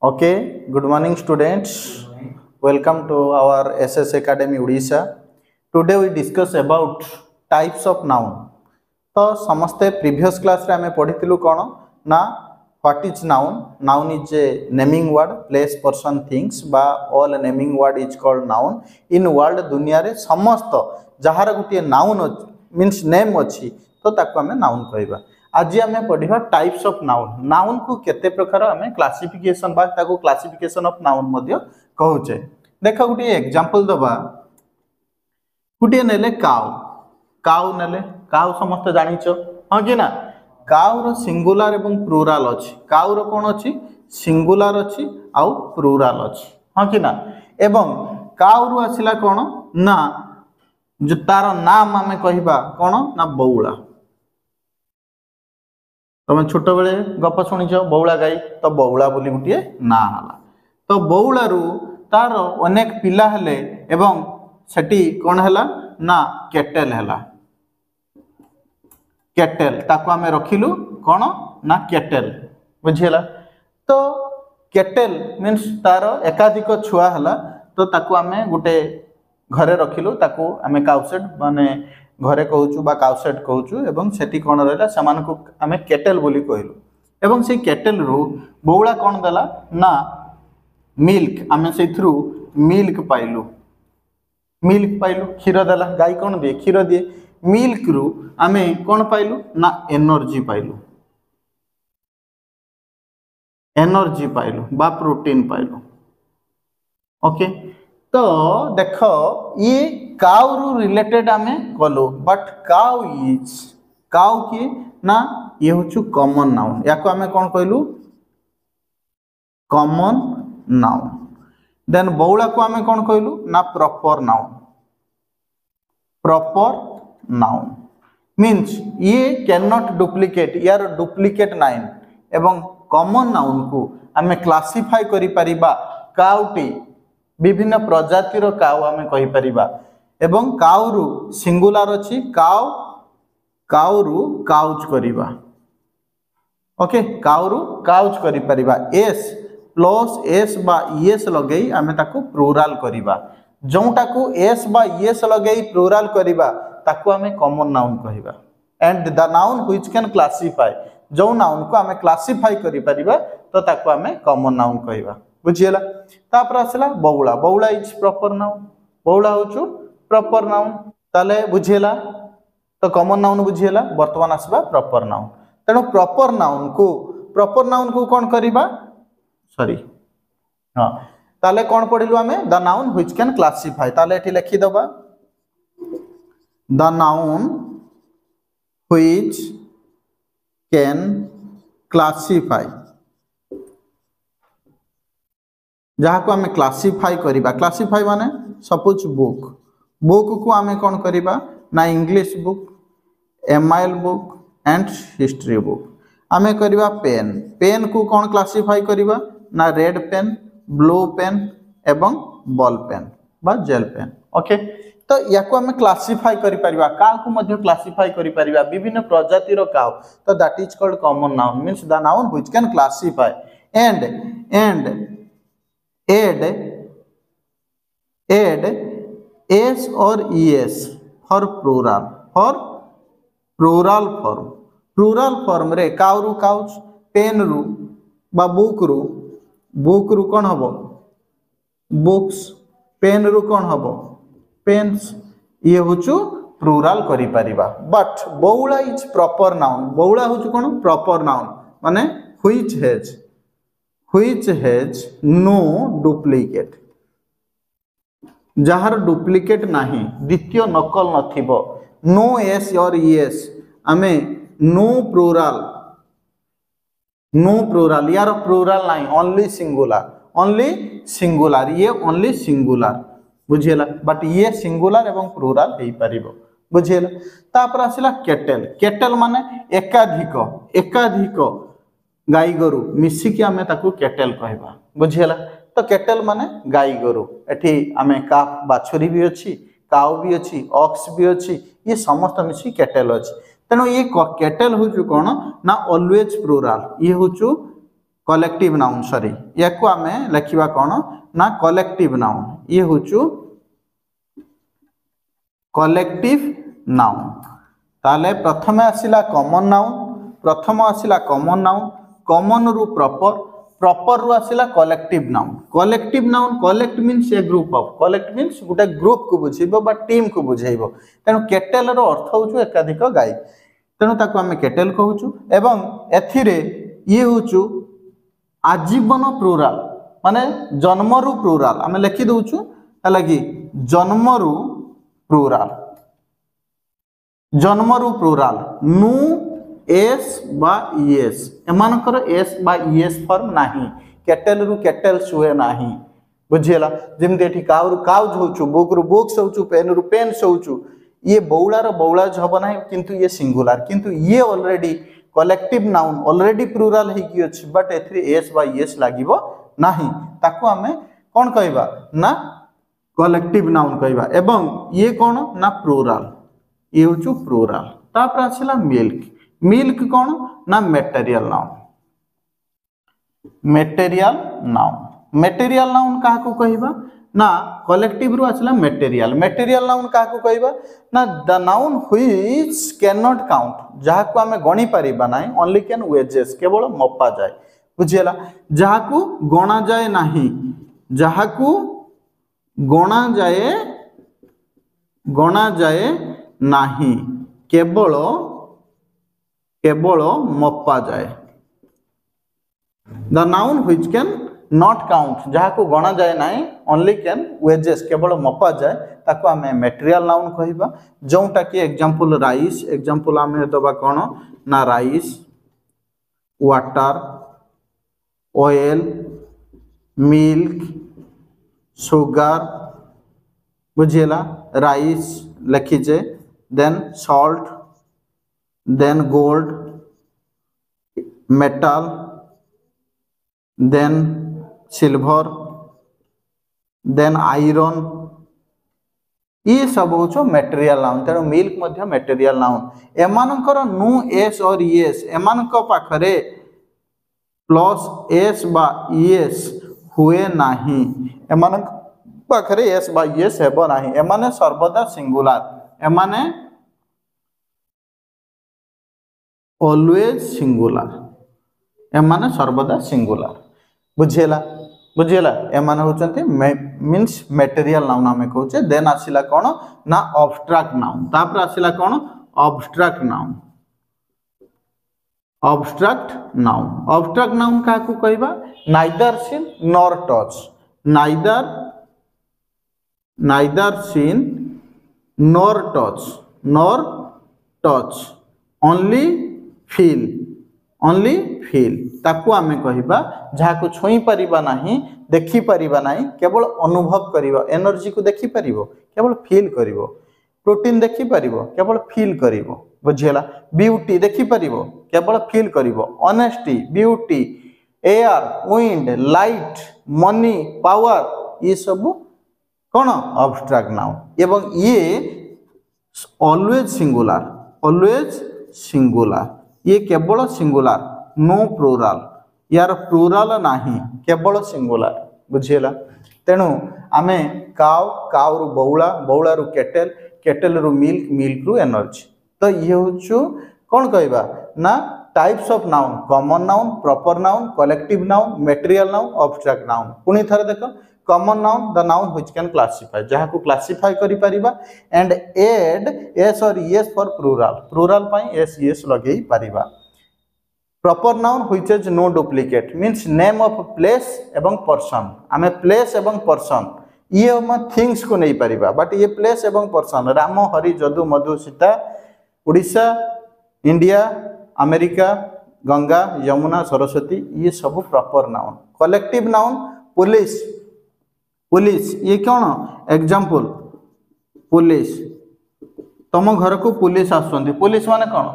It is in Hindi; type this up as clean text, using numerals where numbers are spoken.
Okay, good morning students. Welcome to our SS Academy Odisha. Today we discuss about types of noun. तो समस्ते previous class रे हमें पढ़िथिलु कोन ना what is noun? Noun is a naming word, place, person, things बा all naming word is called noun. In world दुनिया रे समस्त जहार गुटिए noun means name अछि तो ताको हमें noun कहबा. आज आम पढ़ा टाइप्स ऑफ नाउन नाउन को केते प्रकार आम क्लासिफिकेशन बा ताको क्लासिफिकेशन ऑफ नाउन मध्य कहूचे. देख गोटे एग्जांपल दबा गोटे नेले काउ काउ नेले काउ समस्त जानिछ हां कि ना काउ रो सिंगुलर एवं प्लुरल अछि काउ रो कोन अछि सिंगुलर अछि आ प्लुरल अछि हां कि ना एवं काउ रो आसिला कोन ना जो तार नाम आमे कहिबा कोन ना बौला. तुम छोट बेले गप शुणिच बौला गाई तो बौला बोली गोटे ना हला तो बौला रु तार अनेक पिला हेले एवं सेठी कोन हला ना केटेल हला केटेल ताको आमे रखिलु कोन ना केटेल बुझियला. तो केटेल मीन्स तार एकाधिक छुआ हला तो ताको आमे गोटे घरे रखिलु ताको आमे काउसेट माने घरे कहूचु बा काउसेट कहूचु एवं सेठी कोन रहला समान को आमे केटेल बोली कहलु एवं से केटेल रु बौला कोन देला ना मिल्क आमे से थ्रू मिल्क पाइलु क्षीर देला गाय कोन दे क्षीर दे मिल्क रु आमे कोन पाइलु ना एनर्जी पाइलु बा प्रोटीन पाइलु. ओके तो देख ये काउ रु रिलेटेड आमे कलो बट काउ की ना ये होचु कॉमन नाउन याको आमे कोन कहलु कॉमन नाउन. देन बौला को आमे कोन कहलु ना प्रॉपर नाउन मीन्स ये कैन नॉट डुप्लीकेट यार डुप्लीकेट नाइन एवं कॉमन नाउन को आमे क्लासिफाई करि परिबा काउटी विभिन्न प्रजातिर काउ आमे कहि परिबा एवं काउ रु सिंगुलर अछि काउ रु काउच करिबा. ओके काउ रु काउच करि परिबा एस प्लस एस बा एस लगेई आमे ताको प्लुरल करिबा जोंटा को एस बा एस लगेई प्लुरल करिबा ताको आमे कॉमन नाउन कहिबा. And the noun which can classify जो नाउन को आमे क्लासिफाई करि परिबा तो ताको आमे कॉमन नाउन कहिबा. बुझियला. तापर आसला बौला बौला इज प्रॉपर नाउन बौला होचु प्रॉपर नाउन ताले बुझियला तो कॉमन नाउन बुझियला. वर्तमान आसबा प्रॉपर नाउन तेनो प्रॉपर नाउन को कोन करिबा सॉरी हां ताले कोन पढिलु आमे the noun which can classify ताले एठी लिखि दबा the noun which can classify जहाँ को आमे क्लासिफाई करिबा क्लासिफाई माने सपोज बुक को आमे कोन करिबा ना English book MIL book and history book आमे करिबा पेन को कोन क्लासिफाई करिबा ना रेड पेन ब्लू पेन एवं बॉल पेन बा जेल पेन. ओके तो याको आमे क्लासिफाई करि परिबा का को मध्ये क्लासिफाई करि परिबा विभिन्न प्रजातिर काउ तो that is called common noun means the noun which can classify and add s or es for plural form रे काउ रु काउच पेन रु बा बुक रु कोन हबो बुक्स पेन रु कोन हबो पेन्स ये होचु प्लुरल करि परिबा. बट बौला इज प्रॉपर नाउन बौला होचु कोन प्रॉपर नाउन माने which has no duplicate जहार डुप्लिकेट नाही द्वितीय नकल नथिबो नो एस और एस आमे नो प्लुरल यार प्लुरल नाही ओनली सिंगुलर ये ओनली सिंगुलर बुझियला. बट ये सिंगुलर एवं प्लुरल हेई परिबो बुझियला. तापर आसिला केटेल माने एकाधिक गाई गोरु मिसी कि आमे ताकू केटेल कहबा बुझियला. तो केटेल माने गाई गोरु एठी आमे काफ बाछुरी भी अछि काउ भी अछि ऑक्स भी अछि ये समस्त मिसी केटेल अछि. तेनो ये केटेल होचु कोन ना ऑलवेज प्लुरल ये होचु कलेक्टिव नाउन सॉरी या को आमे लिखिबा कोन ना कलेक्टिव नाउन ये होचु कलेक्टिव नाउन ताले प्रथमे आसिला कॉमन नाउन कॉमन रु प्रॉपर रु आसिला collective noun collect means a group of collect means गोटे ग्रुप को बुझेबो बा टीम को बुझेबो तेनु केटेल रो अर्थ होचु एकाधिक गाय तेनु ताको आमे केटेल कहूचु एवं एथिरे ये होचु आजीवन प्लूराल माने जन्मरु प्लूराल आमे लिखि दउचु हला कि जन्मरु प्लूराल नु एस बा ईएस एमानकर एस बा ईएस फॉर्म नाही केटेल रु केटेल्स हुए नाही बुझियला जेमते एठी काउ काउज होचु बुक रु बुक्स होचु पेन रु पेन्स होचु ये बौलार बौलाज हब नाही किंतु ये सिंगुलर किंतु ये already collective noun already plural हे कि अछि बट एथि एस बा ईएस लागिवो नाही ताको हमें कोन कहबा ना कलेक्टिव नाउन कहबा एवं ये कोन ना प्लूराल ये होचु प्लूराल तापर आसिला मिल्क कौन ना मेटेरियल नाउन कहा को कहबा ना कलेक्टिव रु आसला मेटेरियल नाउन कहा को कहबा ना the noun which can not count जहा को हमें गणी परिबा नाही ओनली कैन वेजेस केवल मपा जाए बुझियला जहा को गणा जाए नाही जहा को गणा जाए नाही केवल मपा जाए the noun which can not count जहा को गणा जाए नाही ओनली कैन वेजेस केवल मपा जाए ताको हमें मटेरियल नाउन कहबा जोंटा कि एग्जांपल राइस एग्जांपल हमें दबा कोन ना rice water oil milk sugar बुझियला राइस लिखिजे then salt then gold metal then silver then iron ये सब हो मटेरियल नाउन तेणु मिल्क मध्य मटेरियल नाउन एमानकर नु एस और ईएस एमानक पाखरे प्लस एस बा ईएस हुए नाही एमानक पाखरे एस बा ईएस हेबो नाही एमाने सर्वदा सिंगुलर एमाने ऑलवेज सिंगुलर एमाने सर्वदा सिंगुलर बुझियला एमाने होचंती मींस मटेरियल नाउन हमें कहूचे देन आसिला कोन ना अब्स्ट्रैक्ट नाउन तापर आसिला कोन अब्स्ट्रैक्ट नाउन का को कहबा neither seen nor touch neither seen nor touch only feel ताकू आमे कहिबा जहा को छोई परिबा नाही देखि परिबा नाही केवल अनुभव करिवो एनर्जी को देखि परिबो केवल फील करिवो प्रोटीन देखि परिबो केवल फील करिवो बुझियला ब्यूटी देखि परिबो केवल फील करिवो honesty beauty air wind light money power ये सब कोन अब्स्ट्रैक्ट नाउन एवं ये ऑलवेज सिंगुलर ये केवल सिंगुलर नो प्लूराल यार प्लूराल नाही केवल सिंगुलर बुझियला तेणु आमे काउ रु बौला रु केटेल रु मिल्क रु एनर्जी तो ये होचु कोन कहबा ना types of noun common noun proper noun collective noun material noun abstract noun पुनी थरे देखो common noun the noun which can classify जहा को क्लासिफाई करि परिबा एंड एड एस और ईएस फॉर प्लूराल पई एस ईएस लगेई परिबा proper noun which is no duplicate means name of place एवं पर्सन आमे प्लेस एवं पर्सन ये हम थिंग्स को नहीं परिबा बट ये प्लेस एवं पर्सन राम हरि जदु मधु सीता उड़ीसा इंडिया अमेरिका गंगा यमुना सरस्वती ये सब proper noun collective noun police ये कौन एग्जांपल पुलिस तुम घर को पुलिस आसुंदी पुलिस माने कौन